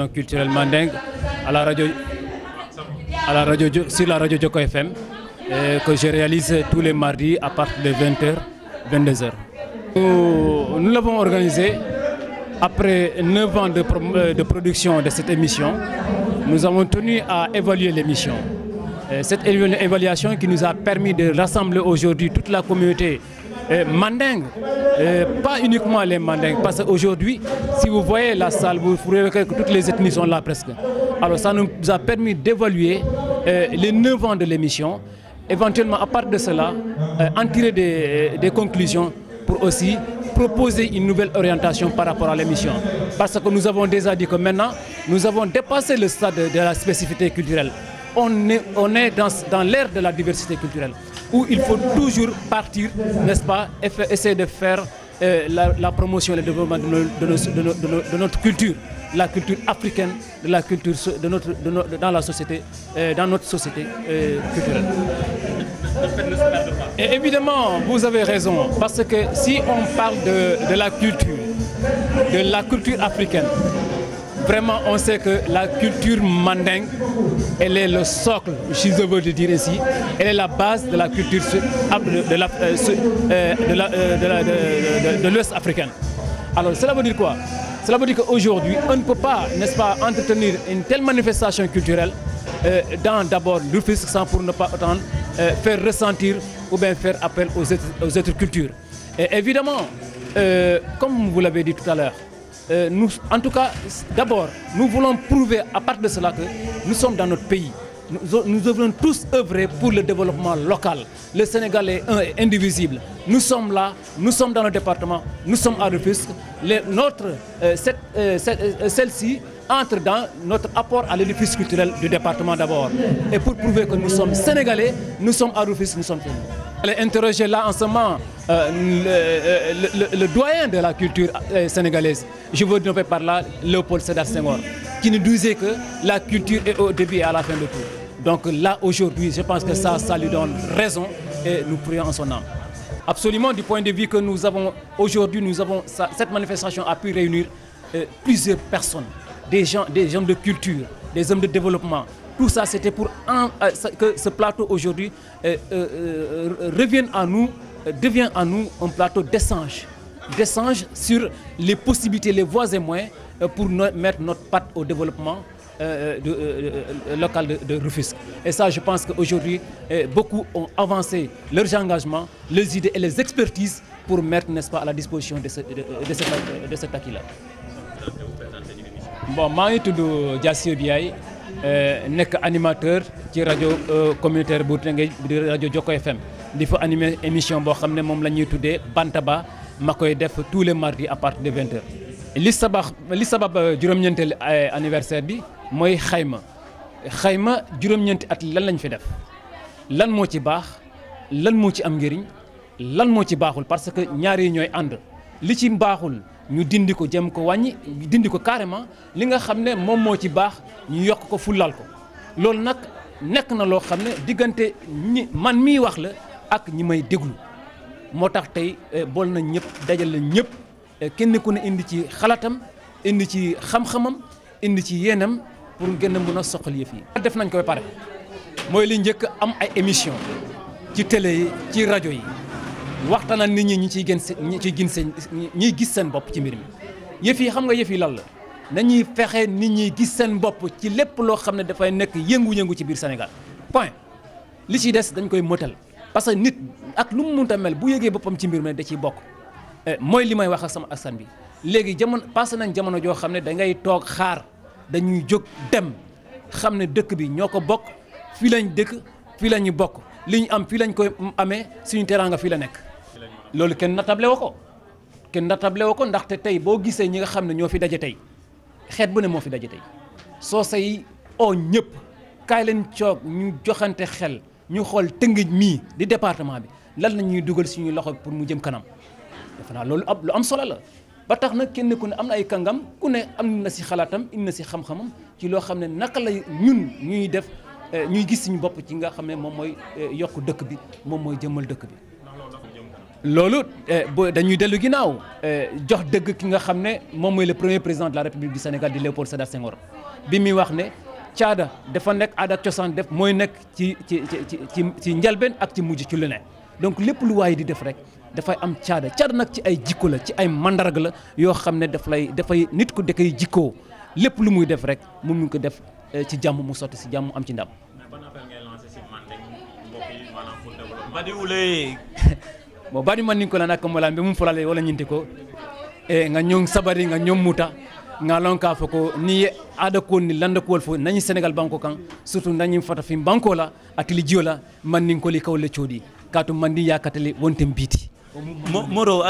Culturel Mandingue à la radio, sur la radio Joko FM que je réalise tous les mardis à partir de 20h, 22h. Nous l'avons organisé après 9 ans de production de cette émission. Nous avons tenu à évaluer l'émission. Cette évaluation qui nous a permis de rassembler aujourd'hui toute la communauté mandingue, pas uniquement les mandingues, parce qu'aujourd'hui, si vous voyez la salle, vous verrez que toutes les ethnies sont là presque. Alors ça nous a permis d'évaluer les 9 ans de l'émission, éventuellement à part de cela, en tirer des conclusions pour aussi proposer une nouvelle orientation par rapport à l'émission. Parce que nous avons déjà dit que maintenant, nous avons dépassé le stade de la spécificité culturelle. On est dans l'ère de la diversité culturelle, où il faut toujours partir, n'est-ce pas, et essayer de faire la promotion et le développement de notre culture, la culture africaine, de la culture dans la société, dans notre société culturelle. Et évidemment, vous avez raison, parce que si on parle de la culture africaine, vraiment, on sait que la culture mandingue, elle est le socle, si je veux le dire ici, elle est la base de la culture de l'Ouest africaine. Alors, cela veut dire quoi? Cela veut dire qu'aujourd'hui, on ne peut pas, n'est-ce pas, entretenir une telle manifestation culturelle dans d'abord Rufisque sans pour ne pas autant faire ressentir ou bien faire appel aux autres cultures. Et évidemment, comme vous l'avez dit tout à l'heure, en tout cas, d'abord, nous voulons prouver à partir de cela que nous sommes dans notre pays. Nous devons tous œuvrer pour le développement local. Le Sénégal est un et indivisible. Nous sommes là, nous sommes dans le département, nous sommes à Rufisque. Celle-ci entre dans notre apport à l'édifice culturel du département d'abord. Et pour prouver que nous sommes Sénégalais, nous sommes à Rufisque, nous sommes Sénégalais. Allez interroger là en ce moment le doyen de la culture sénégalaise. Je veux nommer par là Léopold Sédar Senghor, qui nous disait que la culture est au début et à la fin de tout. Donc là, aujourd'hui, je pense que ça lui donne raison et nous prions en son âme. Absolument, du point de vue que nous avons aujourd'hui, cette manifestation a pu réunir plusieurs personnes, des hommes de culture, des hommes de développement. Tout ça, c'était pour que ce plateau aujourd'hui devient à nous un plateau d'échange sur les possibilités, les voies et moyens pour mettre notre patte au développement local de Rufisque. Et ça, je pense qu'aujourd'hui, beaucoup ont avancé leurs engagements, leurs idées et les expertises pour mettre, n'est-ce pas, à la disposition de cet acquis-là. Bon, je suis Diassio Biaye, animateur de la radio communautaire de radio Joko FM. Je fais animer une émission qui est Bantaba, je def tous les mardis à partir de 20h. Li sabab juróom-ñeenteelu anniversaire bi mooy xayma juróom-ñeenti at lan lañ fi def lan moo ci baax lan moo ci am njëriñ lan moo ci baaxul parce que ñaar yi ñooy ànd li ci baaxul ñu dindi ko jëm ko wàññi dindi ko carrément li nga xam ne moom moo ci baax ñu yokk ko fullal ko loolu nag nekk na loo xam ne diggante man miy wax la ak ñi may déglu moo tax tey bool na ñëpp dajal la ñëpp kenn ku ne indi ci xalaatam indi ci xam-xamam indi ci yéenam pour gën a mën a soxal yëf yi. def nañ ko ba pare mooy li njëkk am ay émission ci télé yi ci rajo yi waxtaan ak nit ñi ñi ñiy gis seen bopp ci mbir mi yëf yi xam nga yëf yi lan la nañuy fexe nit ñi gis seen bopp ci lépp loo xam ne dafay nekk yëngu-yëngu ci biir Sénégal point li ci des dañ koy motal parce que nit ak lu mu mënta mel bu yëgee boppam ci mbir mi da ciy bokk. mooy li may wax ak sama askan bi léegi passé nañ jamono joo xam ne da ngay toog xaar dañuy jóg dem xam ne dëkk bi ñoo ko bokk fii lañ dëkk fii la ñu bokk li ñu am fii lañ koy amee suñu teraanga fii la nekk. loolu kenn natable woo ko ndaxte tey boo gisee ñi nga xam ne ñoo fi daje tey xeet bu ne moo fi daje tey soo say oo ñëpp kaay leen coog ñu joxante xel ñu xool Tëngéej mii di département bi lan la ñuy dugal suñuy loxo pour mu jëm kanam. defe naa loolu lu am solo la ba tax na kenn ku ne am na ay kàngam ku ne am na si xalaatam indi na si xam-xamam ci loo xam ne naka la ñun ñuy def ñuy gis suñu bopp ci nga xam ne moom mooy yokk dëkk bi moom mooy jëmmal dëkk bi. loolu dañuy dellu ginnaaw jox dëgg ki nga xam ne moom mooy le premier président de la République du Sénégal di Léopold Sédar Senghor bi muy wax ne caada dafa nekk aada ak cosaan def mooy nekk ci njalbeen ak ci mujj ci lu ne donc lépp lu waay di def rek dafay am caada nag ci ay jikko la ci ay mandarga la yoo xam ne dafay nit ko da koy jikkoo lépp lu muy def rek mu mun ko def ci jàmm mu sotti si jàmm am ci ndam. bon badi man ko la nak mo lambe mum folale wala nyinte ko e nga nyong sabari nga nyom muta nga lonka foko ni ada ko ni landa ko fo nani Sénégal banko kan surtout nani fata fi banko la atili jiola man ko li kawle chodi katu mandi yakatale wontem biti Moro